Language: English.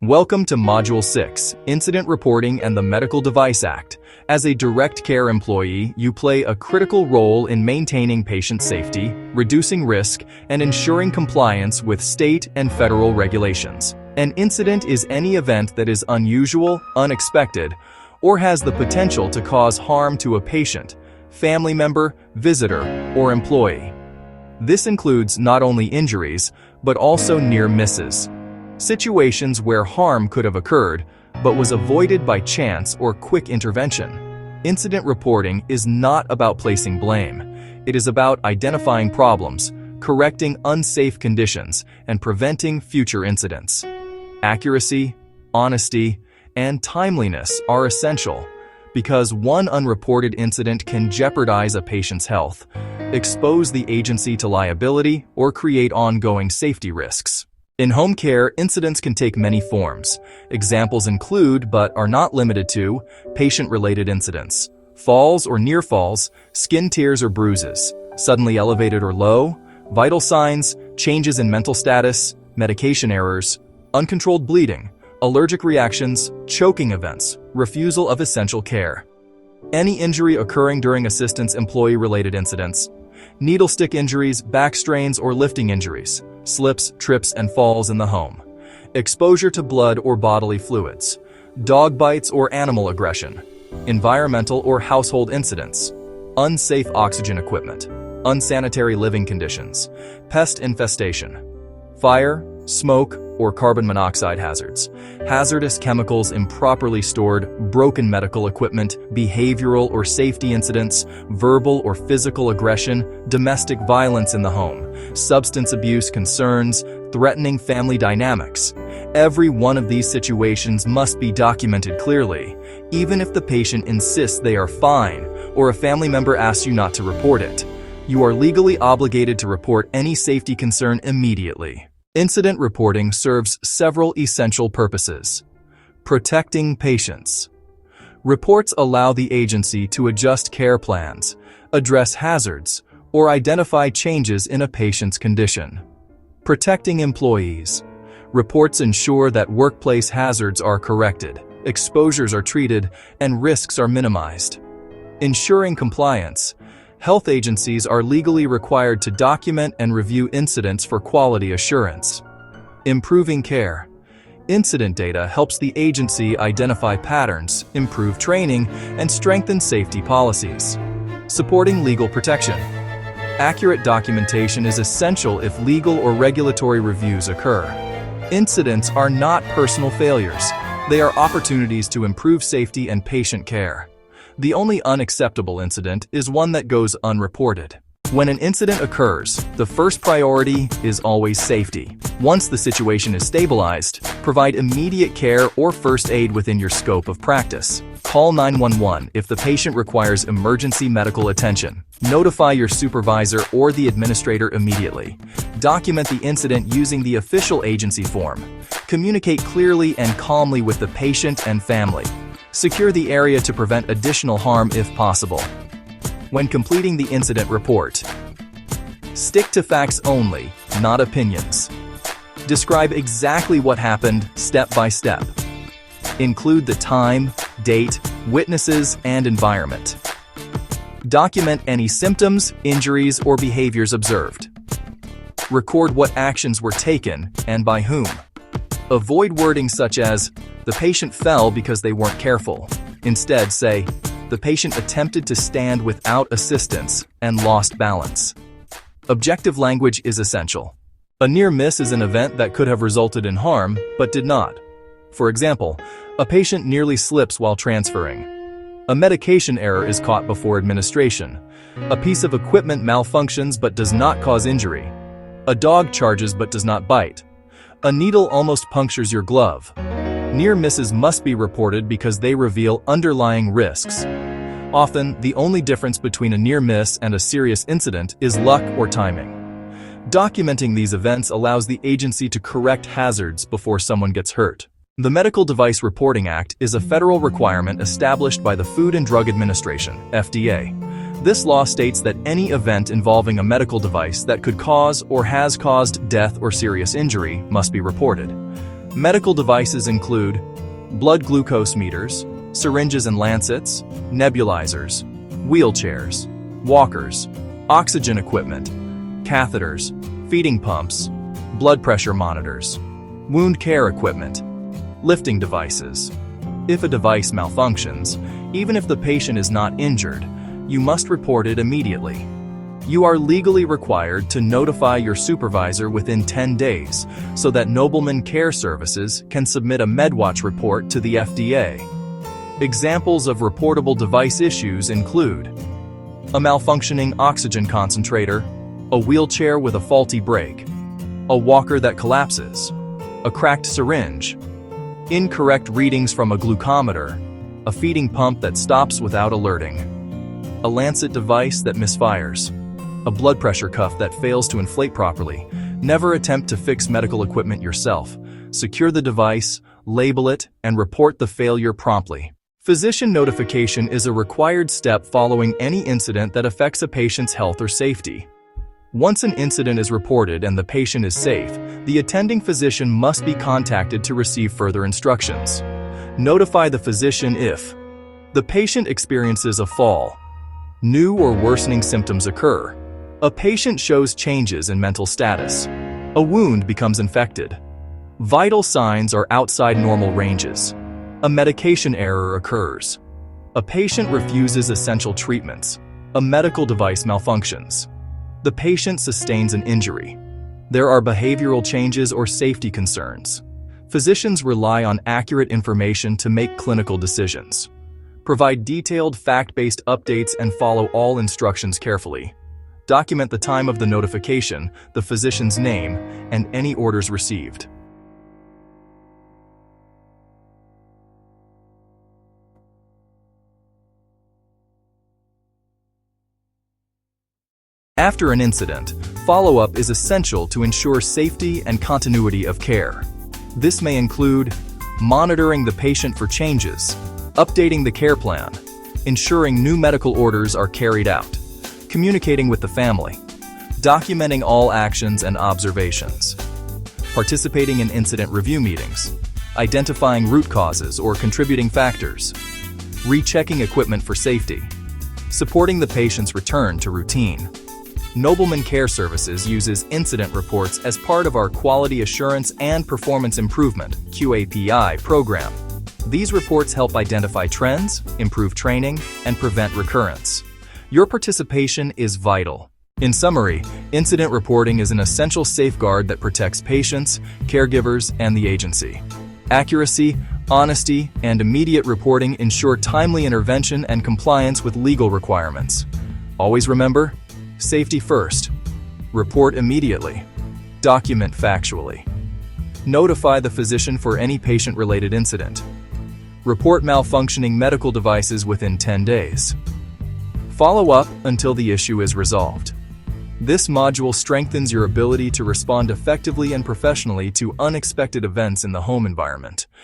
Welcome to Module 6, Incident Reporting and the Medical Device Act. As a direct care employee, you play a critical role in maintaining patient safety, reducing risk, and ensuring compliance with state and federal regulations. An incident is any event that is unusual, unexpected, or has the potential to cause harm to a patient, family member, visitor, or employee. This includes not only injuries, but also near misses. Situations where harm could have occurred, but was avoided by chance or quick intervention. Incident reporting is not about placing blame. It is about identifying problems, correcting unsafe conditions, and preventing future incidents. Accuracy, honesty, and timeliness are essential because one unreported incident can jeopardize a patient's health, expose the agency to liability, or create ongoing safety risks. In home care, incidents can take many forms. Examples include, but are not limited to, patient-related incidents, falls or near falls, skin tears or bruises, suddenly elevated or low, vital signs, changes in mental status, medication errors, uncontrolled bleeding, allergic reactions, choking events, refusal of essential care. Any injury occurring during assistance employee-related incidents, needle stick injuries, back strains, or lifting injuries, slips, trips, and falls in the home, exposure to blood or bodily fluids, dog bites or animal aggression, environmental or household incidents, unsafe oxygen equipment, unsanitary living conditions, pest infestation, fire, smoke, or carbon monoxide hazards, hazardous chemicals improperly stored, broken medical equipment, behavioral or safety incidents, verbal or physical aggression, domestic violence in the home, substance abuse concerns, threatening family dynamics. Every one of these situations must be documented clearly, even if the patient insists they are fine or a family member asks you not to report it. You are legally obligated to report any safety concern immediately. Incident reporting serves several essential purposes. Protecting patients. Reports allow the agency to adjust care plans, address hazards, or identify changes in a patient's condition. Protecting employees. Reports ensure that workplace hazards are corrected, exposures are treated, and risks are minimized. Ensuring compliance. Health agencies are legally required to document and review incidents for quality assurance. Improving care. Incident data helps the agency identify patterns, improve training, and strengthen safety policies. Supporting legal protection. Accurate documentation is essential if legal or regulatory reviews occur. Incidents are not personal failures. They are opportunities to improve safety and patient care. The only unacceptable incident is one that goes unreported. When an incident occurs, the first priority is always safety. Once the situation is stabilized, provide immediate care or first aid within your scope of practice. Call 911 if the patient requires emergency medical attention. Notify your supervisor or the administrator immediately. Document the incident using the official agency form. Communicate clearly and calmly with the patient and family. Secure the area to prevent additional harm if possible. When completing the incident report, stick to facts only, not opinions. Describe exactly what happened step by step. Include the time, date, witnesses, and environment. Document any symptoms, injuries, or behaviors observed. Record what actions were taken and by whom. Avoid wording such as, "The patient fell because they weren't careful." Instead, say, "The patient attempted to stand without assistance and lost balance." Objective language is essential. A near miss is an event that could have resulted in harm, but did not. For example, a patient nearly slips while transferring. A medication error is caught before administration. A piece of equipment malfunctions but does not cause injury. A dog charges but does not bite. A needle almost punctures your glove. Near misses must be reported because they reveal underlying risks. Often, the only difference between a near miss and a serious incident is luck or timing. Documenting these events allows the agency to correct hazards before someone gets hurt. The Medical Device Reporting Act is a federal requirement established by the Food and Drug Administration, FDA. This law states that any event involving a medical device that could cause or has caused death or serious injury must be reported. Medical devices include blood glucose meters, syringes and lancets, nebulizers, wheelchairs, walkers, oxygen equipment, catheters, feeding pumps, blood pressure monitors, wound care equipment, lifting devices. If a device malfunctions, even if the patient is not injured, you must report it immediately. You are legally required to notify your supervisor within 10 days so that Nobleman Care Services can submit a MedWatch report to the FDA. Examples of reportable device issues include a malfunctioning oxygen concentrator, a wheelchair with a faulty brake, a walker that collapses, a cracked syringe, incorrect readings from a glucometer, a feeding pump that stops without alerting, a lancet device that misfires, a blood pressure cuff that fails to inflate properly. Never attempt to fix medical equipment yourself. Secure the device, label it, and report the failure promptly. Physician notification is a required step following any incident that affects a patient's health or safety. Once an incident is reported and the patient is safe, the attending physician must be contacted to receive further instructions. Notify the physician if the patient experiences a fall, new or worsening symptoms occur, a patient shows changes in mental status, a wound becomes infected, vital signs are outside normal ranges, a medication error occurs, a patient refuses essential treatments, a medical device malfunctions, the patient sustains an injury, there are behavioral changes or safety concerns. Physicians rely on accurate information to make clinical decisions. Provide detailed fact-based updates and follow all instructions carefully. Document the time of the notification, the physician's name, and any orders received. After an incident, follow-up is essential to ensure safety and continuity of care. This may include monitoring the patient for changes, updating the care plan, ensuring new medical orders are carried out, communicating with the family, documenting all actions and observations, participating in incident review meetings, identifying root causes or contributing factors, rechecking equipment for safety, supporting the patient's return to routine. Nobleman Care Services uses incident reports as part of our Quality Assurance and Performance Improvement (QAPI) program. These reports help identify trends, improve training, and prevent recurrence. Your participation is vital. In summary, incident reporting is an essential safeguard that protects patients, caregivers, and the agency. Accuracy, honesty, and immediate reporting ensure timely intervention and compliance with legal requirements. Always remember, safety first. Report immediately. Document factually. Notify the physician for any patient-related incident. Report malfunctioning medical devices within 10 days. Follow up until the issue is resolved. This module strengthens your ability to respond effectively and professionally to unexpected events in the home environment.